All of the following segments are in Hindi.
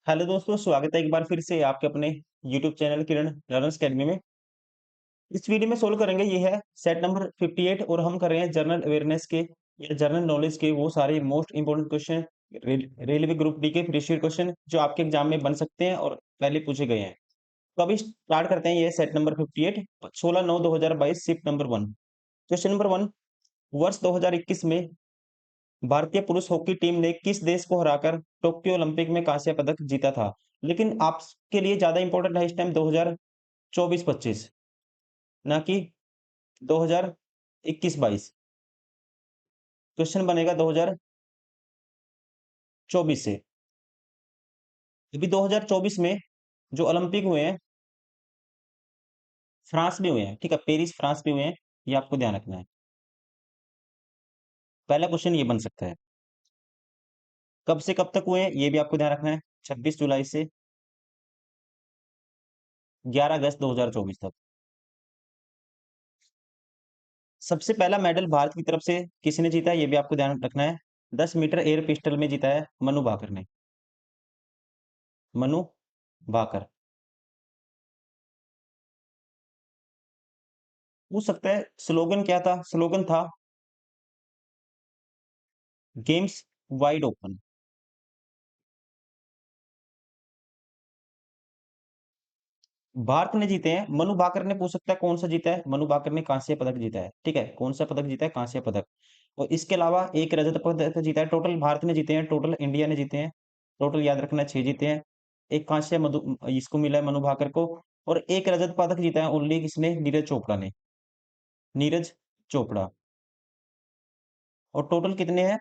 हेलो दोस्तों, स्वागत है एक बार फिर से आपके अपने यूट्यूब चैनल किरण लर्नर्स अकेडमी में। इस वीडियो में सोल्व करेंगे ये है सेट नंबर 58 और हम कर रहे हैं जनरल अवेयरनेस के या जनरल नॉलेज के वो सारे most important question railway group D के प्रीवियस क्वेश्चन जो आपके एग्जाम में बन सकते हैं और पहले पूछे गए हैं। तो अभी स्टार्ट करते हैं ये set number 58 16/9/2022 shift number 1। Question number 1, वर्ष 2021 में भारतीय पुरुष हॉकी टीम ने किस देश को हराकर टोक्यो ओलंपिक में कांस्य पदक जीता था? लेकिन आपके लिए ज्यादा इंपॉर्टेंट है इस टाइम 2024-25, ना कि 2021-22। क्वेश्चन बनेगा 2024 से। अभी 2024 में जो ओलंपिक हुए हैं, फ्रांस में हुए हैं, ठीक है, पेरिस फ्रांस में हुए हैं। ये आपको ध्यान रखना है। पहला क्वेश्चन ये बन सकता है। कब से कब तक हुए हैं ये भी आपको ध्यान रखना है। 26 जुलाई से 11 अगस्त 2024 तक। सबसे पहला मेडल भारत की तरफ से किसने जीता है ये भी आपको ध्यान रखना है। 10 मीटर एयर पिस्टल में जीता है मनु भाकर ने। मनु भाकर। पूछ सकता है स्लोगन क्या था? स्लोगन था गेम्स वाइड ओपन। भारत ने जीते हैं। मनु भाकर ने पूछ सकता है कौन सा जीता है। मनु भाकर ने कांस्य पदक जीता है, ठीक है। कौन सा पदक जीता है? कांस्य पदक। और इसके अलावा एक रजत पदक जीता है। टोटल भारत ने जीते हैं, टोटल इंडिया ने जीते हैं। टोटल याद रखना 6 जीते हैं। एक कांस्य मधु इसको मिला है मनु भाकर को। और एक रजत पदक जीता है ओनली किसने? नीरज चोपड़ा ने। नीरज चोपड़ा। और टोटल कितने हैं?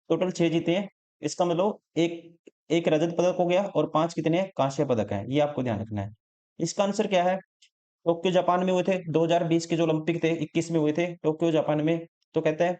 टोटल 6 जीते हैं। इसका मतलब एक एक रजत पदक हो गया और 5 कितने हैं? कांस्य पदक हैं। ये आपको ध्यान रखना है। इसका आंसर क्या है? टोक्यो जापान में हुए थे 2020 के जो ओलंपिक थे, 21 में हुए थे टोक्यो जापान में। तो कहता है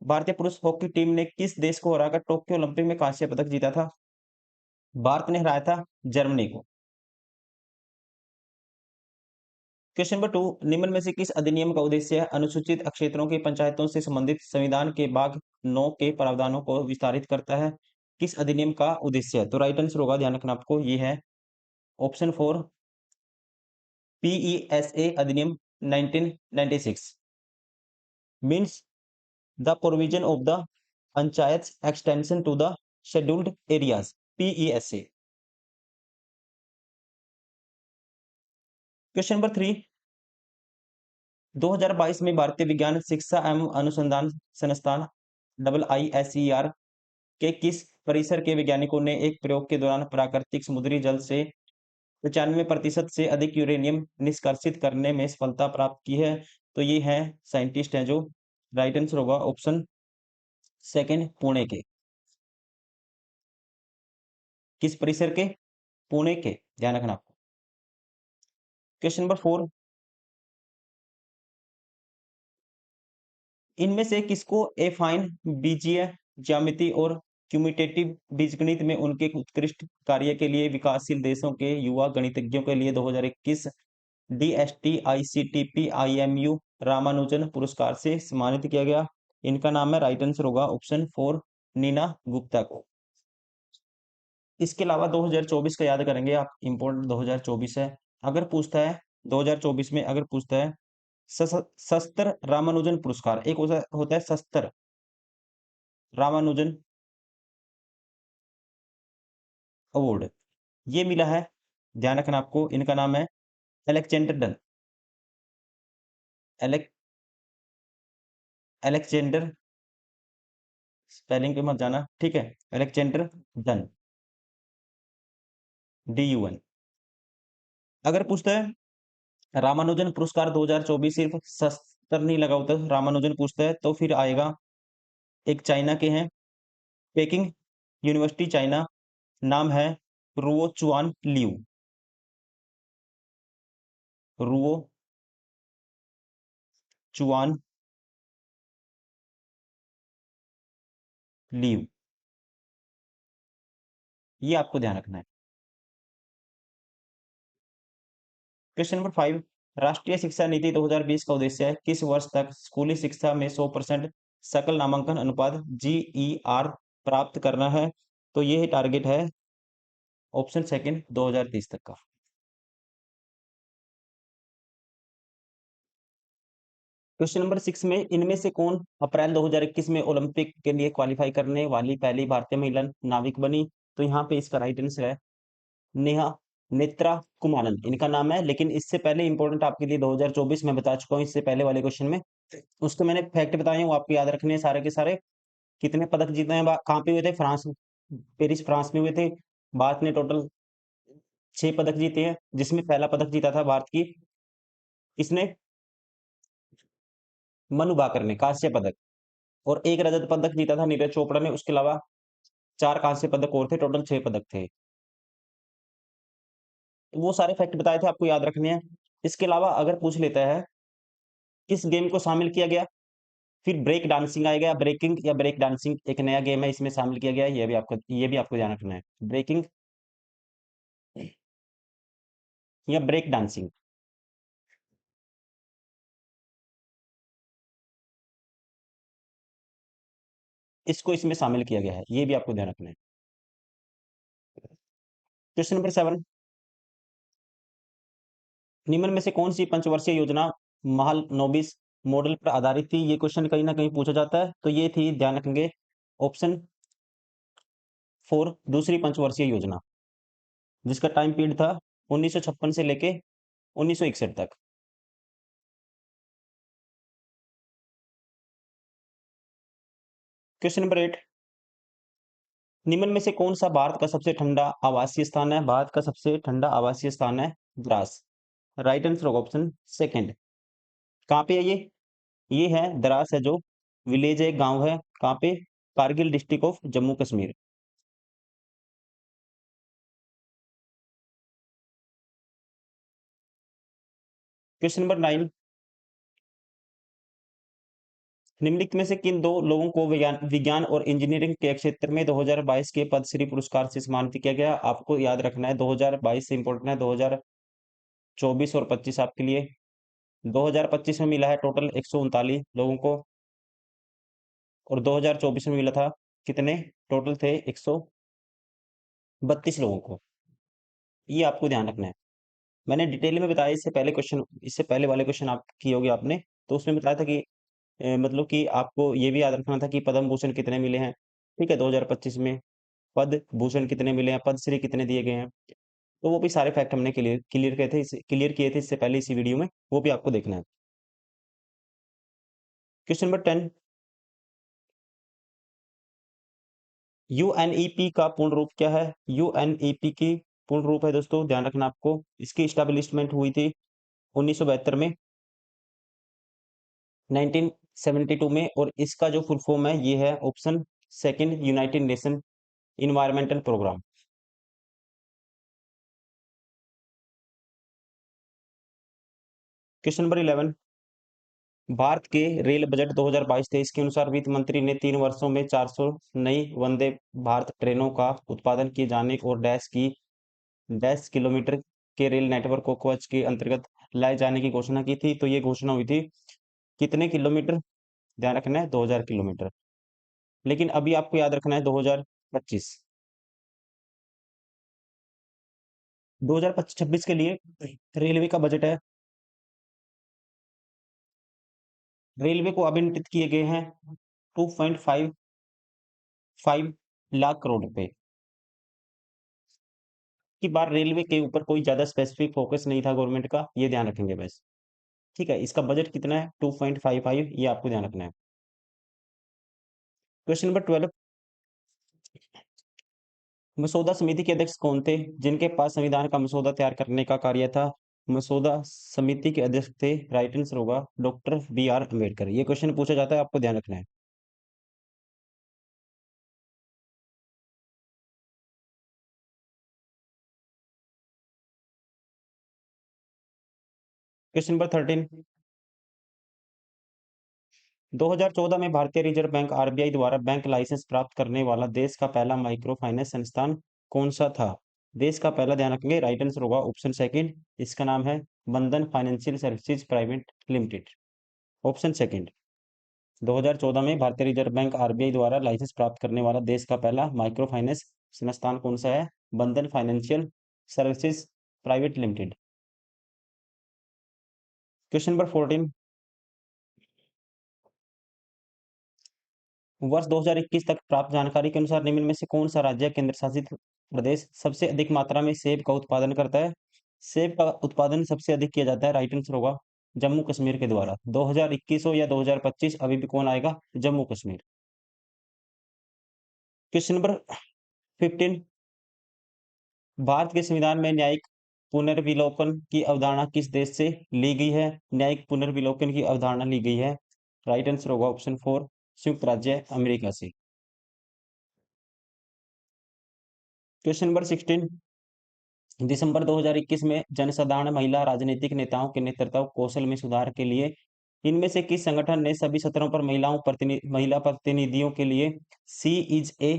भारतीय पुरुष हॉकी टीम ने किस देश को हराकर टोक्यो ओलंपिक में कांस्य पदक जीता था? भारत ने हराया था जर्मनी को। क्वेश्चन नंबर 2, निम्न में से किस अधिनियम का उद्देश्य है अनुसूचित क्षेत्रों की पंचायतों से संबंधित संविधान के भाग 9 के प्रावधानों को विस्तारित करता है? किस अधिनियम का उद्देश्य है? तो राइट आंसर होगा, ध्यान रखना आपको, ये है ऑप्शन 4 पीईएसए अधिनियम 1996। Means the provision of the panchayat extension to the scheduled areas, PESA. Question number 3, 2022 में भारतीय विज्ञान शिक्षा एवं अनुसंधान संस्थान IISER के किस परिसर के वैज्ञानिकों ने एक प्रयोग के दौरान प्राकृतिक समुद्री जल से 95% से अधिक यूरेनियम निष्कासित करने में सफलता प्राप्त की है? तो ये है साइंटिस्ट हैं जो। राइट आंसर होगा ऑप्शन सेकंड, पुणे के। किस परिसर के? पुणे के, ध्यान रखना आपको। क्वेश्चन नंबर 4, इनमें से किसको एफाइन बीजीय ज्यामिति और क्यूमिटेटिव बीजगणित में उनके उत्कृष्ट कार्य के लिए विकासशील देशों के युवा गणितज्ञों के लिए 2021 DST-ICTP-IMU रामानुजन पुरस्कार से सम्मानित किया गया? इनका नाम है, राइट आंसर होगा ऑप्शन 4, नीना गुप्ता को। इसके अलावा 2024 का याद करेंगे आप, इंपॉर्टेंट 2024 है। अगर पूछता है 2024 में, अगर पूछता है शस्त्र रामानुजन पुरस्कार, एक होता होता है शस्त्र रामानुजन अवार्ड, ये मिला है, ध्यान रखना आपको। इनका नाम है Alexander Dunn. Alec Alexander, spelling पे मत जाना, ठीक है। Alexander Dunn, DUN। अगर पूछता है रामानुजन पुरस्कार 2024 सिर्फ शस्त्र नहीं लगा होता, रामानुजन पूछता है तो फिर आएगा, एक चाइना के हैं, पेकिंग यूनिवर्सिटी चाइना, नाम है रुओ चुआन लियू। रुओ चुआन लियू, ये आपको ध्यान रखना है। क्वेश्चन नंबर 5, राष्ट्रीय शिक्षा नीति 2020 का उद्देश्य है किस वर्ष तक स्कूली शिक्षा में 100% सकल नामांकन अनुपात GER प्राप्त करना है? तो ये टारगेट है ऑप्शन सेकंड 2030 तक का। क्वेश्चन नंबर 6 में इनमें से कौन अप्रैल 2021 में ओलंपिक के लिए क्वालिफाई करने वाली पहली भारतीय महिला नाविक बनी? तो यहाँ पे इसका राइट आंसर है नेहा नेत्रा कुमारन इनका नाम है। लेकिन इससे पहले इंपॉर्टेंट आपके लिए 2024 में बता चुका हूँ, इससे पहले वाले क्वेश्चन में उसके मैंने फैक्ट बताए हैं, वो आपको याद रखने हैं सारे के सारे। कितने पदक जीते हैं, कहाँ पे हुए थे? फ्रांस, पेरिस फ्रांस में हुए थे। भारत ने टोटल 6 पदक जीते हैं, जिसमें पहला पदक जीता था भारत की किसने? मनु भाकर ने, कांस्य पदक। और एक रजत पदक जीता था नीरज चोपड़ा ने। उसके अलावा 4 कांस्य पदक और थे, टोटल 6 पदक थे। तो वो सारे फैक्ट बताए थे, आपको याद रखने हैं। इसके अलावा अगर पूछ लेता है किस गेम को शामिल किया गया, फिर ब्रेक डांसिंग आएगा, ब्रेकिंग या ब्रेक डांसिंग एक नया गेम है, इसमें शामिल किया गया है, ये भी आपको ध्यान रखना है। ब्रेकिंग या ब्रेक डांसिंग, इसको इसमें शामिल किया गया है, ये भी आपको ध्यान रखना है। क्वेश्चन नंबर 7, निम्न में से कौन सी पंचवर्षीय योजना महालनोबिस मॉडल पर आधारित थी? ये क्वेश्चन कहीं ना कहीं पूछा जाता है, तो ये थी, ध्यान रखेंगे, ऑप्शन 4 दूसरी पंचवर्षीय योजना, जिसका टाइम पीरियड था 1956 से लेके 1961 तक। क्वेश्चन नंबर 8, निम्न में से कौन सा भारत का सबसे ठंडा आवासीय स्थान है? भारत का सबसे ठंडा आवासीय स्थान है द्रास। राइट आंसर होगा ऑप्शन सेकंड। कहाँ पे है ये है द्रास है, जो विलेज है, गांव है, कहाँ पे? Kargil district of Jammu Kashmir. Question number 9, निम्नलिखित में से किन दो लोगों को विज्ञान विज्ञान और इंजीनियरिंग के क्षेत्र में 2022 के पद्मश्री पुरस्कार से सम्मानित किया गया? आपको याद रखना है 2022 से इंपॉर्टेंट है, 2024 और 25 आपके लिए। 2025 में मिला है टोटल 139 लोगों को, और 2024 में मिला था कितने? टोटल थे 132 लोगों को। ये आपको ध्यान रखना है। मैंने डिटेल में बताया इससे पहले क्वेश्चन, इससे पहले वाले क्वेश्चन आप किए होगे आपने, तो उसमें बताया था कि मतलब कि आपको ये भी याद रखना था कि पद्म भूषण कितने मिले हैं, ठीक है, 2025 में पद्म भूषण कितने मिले हैं, पद्मश्री कितने दिए गए हैं। तो वो भी सारे फैक्ट हमने क्लियर क्लियर किए थे इससे पहले इसी वीडियो में, वो भी आपको देखना है। क्वेश्चन नंबर 10, यूएनईपी का पूर्ण रूप क्या है? यूएनईपी की पूर्ण रूप है दोस्तों, ध्यान रखना आपको, इसकी स्टैब्लिशमेंट हुई थी 1972 में, 1972 में, और इसका जो फुल फॉर्म है ये है option second, United Nation Environmental Programme. Question number 11, Bharat के रेल बजट 2022-23 के अनुसार वित्त मंत्री ने 3 वर्षों में 400 नई वंदे भारत ट्रेनों का उत्पादन किए जाने और डैश किलोमीटर के रेल नेटवर्क को कवच के अंतर्गत लाए जाने की घोषणा की थी। तो ये घोषणा हुई थी कितने किलोमीटर? ध्यान रखना है 2000 किलोमीटर। लेकिन अभी आपको याद रखना है 2025, 2025-26 के लिए रेलवे का बजट है, रेलवे को आवंटित किए गए हैं 2.55 लाख करोड़ रुपए। की बार रेलवे के ऊपर कोई ज्यादा स्पेसिफिक फोकस नहीं था गवर्नमेंट का, ये ध्यान रखेंगे बस, ठीक है। इसका बजट कितना है? 2.55, ये आपको ध्यान रखना है। क्वेश्चन नंबर 12, मसौदा समिति के अध्यक्ष कौन थे जिनके पास संविधान का मसौदा तैयार करने का कार्य था? मसौदा समिति के अध्यक्ष थे, राइट आंसर होगा डॉक्टर बी आर अम्बेडकर। ये क्वेश्चन पूछा जाता है, आपको ध्यान रखना है। क्वेश्चन नंबर 13, 2014 में भारतीय रिजर्व बैंक आरबीआई द्वारा बैंक लाइसेंस प्राप्त करने वाला देश का पहला माइक्रो फाइनेंस संस्थान कौन सा था? देश का पहला, ध्यान रखेंगे, राइट आंसर होगा ऑप्शन सेकंड, इसका नाम है बंधन financial services private limited. Option second, 2014 में भारतीय रिजर्व बैंक आरबीआई द्वारा लाइसेंस प्राप्त करने वाला देश का पहला माइक्रो फाइनेंस संस्थान कौन सा है? बंधन financial services private limited. Question number 14, वर्ष 2021 तक प्राप्त जानकारी के अनुसार निम्न में से कौन सा राज्य केंद्र शासित प्रदेश सबसे अधिक मात्रा में सेब का उत्पादन करता है? सेब का उत्पादन सबसे अधिक किया जाता है, राइट आंसर होगा जम्मू कश्मीर के द्वारा। 2021 हो या 2025, अभी भी कौन आएगा? जम्मू कश्मीर। क्वेश्चन नंबर 15, भारत के संविधान में न्यायिक पुनर्विलोकन की अवधारणा किस देश से ली गई है? न्यायिक पुनर्विलोकन की अवधारणा ली गई है, राइट आंसर होगा ऑप्शन 4 संयुक्त राज्य अमेरिका से। क्वेश्चन नंबर 16, दिसंबर 2021 में जनसाधारण महिला राजनीतिक नेताओं के नेतृत्व कौशल में सुधार के लिए इनमें से किस संगठन ने सभी सत्रों पर महिला प्रतिनिधियों के लिए सी इज ए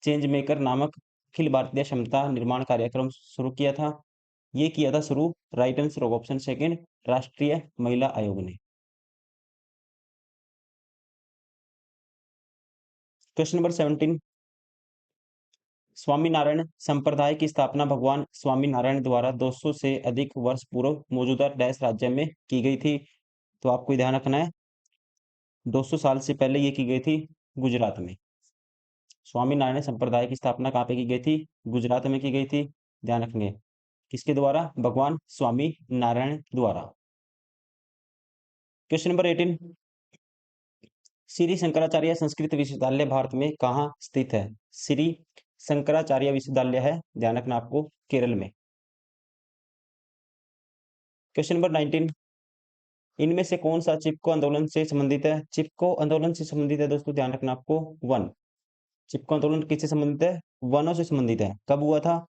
चेंज मेकर नामक अखिल भारतीय क्षमता निर्माण कार्यक्रम शुरू किया था? ये किया था शुरू, राइट आंसर होगा ऑप्शन सेकंड राष्ट्रीय महिला आयोग ने। क्वेश्चन नंबर 17, स्वामीनारायण संप्रदाय की स्थापना भगवान स्वामीनारायण द्वारा 200 से अधिक वर्ष पूर्व मौजूदा डैश राज्य में की गई थी? तो आपको ध्यान रखना है 200 साल से पहले ये की गई थी गुजरात में। स्वामीनारायण संप्रदाय की स्थापना कहाँ पे की गई थी? गुजरात में की गई थी, ध्यान रखेंगे। किसके द्वारा? भगवान स्वामी नारायण द्वारा। क्वेश्चन नंबर 18, श्री शंकराचार्य संस्कृत विश्वविद्यालय भारत में कहाँ स्थित है? श्री शंकराचार्य विश्वविद्यालय है, ध्यान रखना आपको, केरल में। क्वेश्चन नंबर 19, इनमें से कौन सा चिपको आंदोलन से संबंधित है? चिपको आंदोलन से संबंधित है दोस्तों, ध्यान रखना आपको, वन। चिपको आंदोलन किससे संबंधित है? वनों से संबंधित है। कब हुआ था?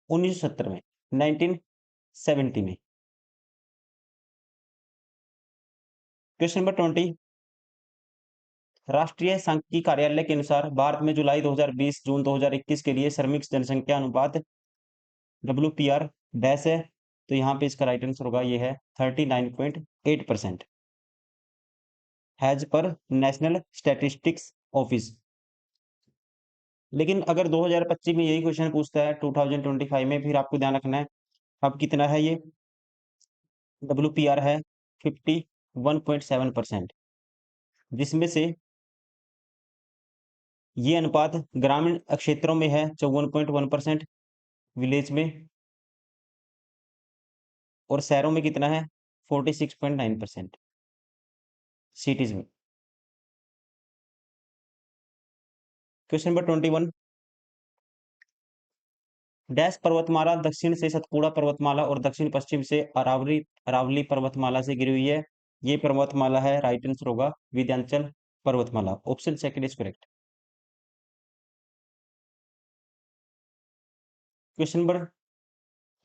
1970 में, 1970 में। क्वेश्चन नंबर 20, राष्ट्रीय सांख्यिकी कार्यालय के अनुसार भारत में जुलाई 2020 जून 2021 के लिए श्रमिक जनसंख्या अनुपात WPR डैश है, तो यहाँ पे इसका राइट आंसर होगा, ये है 39.8% हैज पर नेशनल स्टैटिस्टिक्स ऑफिस। लेकिन अगर 2025 में यही क्वेश्चन पूछता है 2025 में, फिर आपको ध्यान रखना है अब कितना है, ये WPR है 51.7%, जिसमें से ये अनुपात ग्रामीण क्षेत्रों में है 54.1%, विलेज में, और शहरों में कितना है 46.9%, सिटीज में। क्वेश्चन नंबर 21, डैश पर्वतमाला दक्षिण से सतपुड़ा पर्वतमाला और दक्षिण पश्चिम से अरावली अरावली पर्वतमाला से घिरी हुई है? ये पर्वतमाला है, राइट आंसर होगा विंध्याचल पर्वतमाला, option second is correct. Question number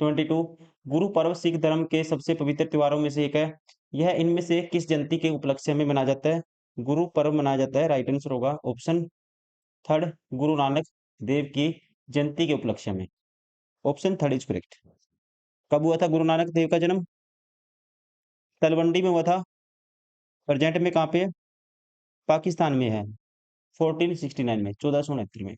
22, Guru Parv Sikh धर्म के सबसे पवित्र त्योहारों में से एक है, यह इनमें से किस जयंती के उपलक्ष्य में मनाया जाता है? गुरु पर्व मनाया जाता है, राइट आंसर होगा ऑप्शन थर्ड गुरु नानक देव की जयंती के उपलक्ष्य में, ऑप्शन थर्ड इज करेक्ट। कब हुआ था गुरु नानक देव का जन्म? तलवंडी में हुआ था, प्रेजेंट में कहाँ पे है? पाकिस्तान में है, 1469 में, 1469 में।